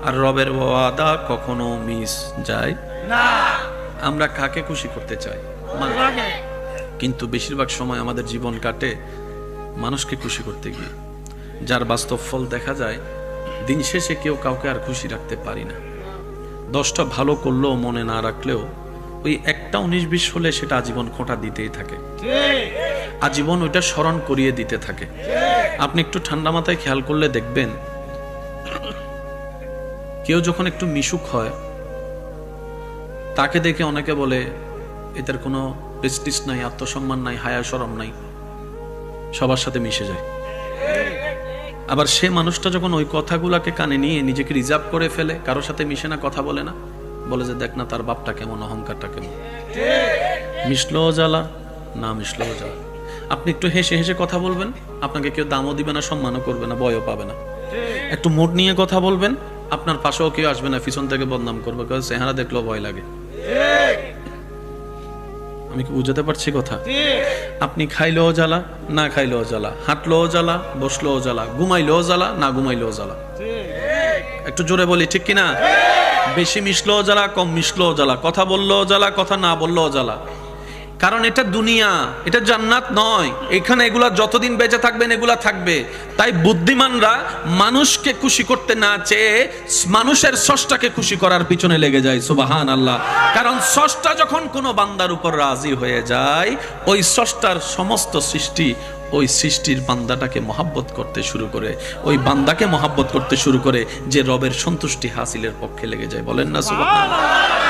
আর রবের ওয়াদা কখনো মিস যায় না। আমরা কাকে খুশি করতে চাই? কিন্তু বেশিরভাগ সময় আমাদের জীবন কাটে মানুষকে খুশি করতে গিয়ে, যার বাস্তব ফল দেখা যায় দিন শেষে কেউ কাউকে আর খুশি রাখতে পারি না। 10টা ভালো করলেও মনে না রাখলেও ওই একটা 19-20 হলে সেটা আজীবন খোঁটা দিতেই থাকে, আজীবন ওইটা স্মরণ করিয়ে দিতে থাকে। আপনি একটু ঠান্ডা মাথায় খেয়াল করলে দেখবেন, কেউ যখন একটু মিশুক হয় তাকে দেখে অনেকে বলে এটার কোনো প্রেস্টিজ নাই, আত্মসম্মান নাই, হায়া শরম নাই, সবার সাথে মিশে যায়। আবার সে মানুষটা যখন ওই কথাগুলাকে কানে নিয়ে নিজেকে রিজার্ভ করে ফেলে, কারোর সাথে মিশে না, কথা বলে না, বলে যে দেখ না তার বাপটা কেমন, অহংকারটা কেমন, মিশলো জ্বালা, না মিশলো জ্বালা। আপনি একটু হেসে হেসে কথা বলবেন, আপনাকে কেউ দামও দিবে না, সম্মানও করবে না, ভয়ও পাবে না। একটু মুড নিয়ে কথা বলবেন, আপনার পাশেও কেউ আসবে না, পিছন থেকে বদনাম করবে, কারণ চেহারা দেখলেও ভয় লাগে। আমি কি বুঝাতে পারছি কথা? আপনি খাইলেও জ্বালা, না খাইলেও জ্বালা, হাঁটলেও জ্বালা, বসলেও জ্বালা, ঘুমাইলেও জ্বালা, না ঘুমাইলেও জ্বালা। একটু জোরে বলি, ঠিক কিনা? বেশি মিশলেও জ্বালা, কম মিশলেও জ্বালা, কথা বললেও জ্বালা, কথা না বললেও জ্বালা। কারণ এটা দুনিয়া, এটা জান্নাত নয়। এখানে এগুলা যতদিন বেঁচে থাকবেন এগুলা থাকবে। তাই বুদ্ধিমানরা মানুষকে খুশি করতে না চেয়ে মানুষের স্রষ্টাকে খুশি করার পিছনে লেগে যায়। সুবহানাল্লাহ। কারণ স্রষ্টা যখন কোনো বান্দার উপর রাজি হয়ে যায়, ওই স্রষ্টার সমস্ত সৃষ্টি ওই সৃষ্টির বান্দাটাকে মহাব্বত করতে শুরু করে, ওই বান্দাকে মহাব্বত করতে শুরু করে, যে রবের সন্তুষ্টি হাসিলের পক্ষে লেগে যায়। বলেন না সুবহানাল্লাহ।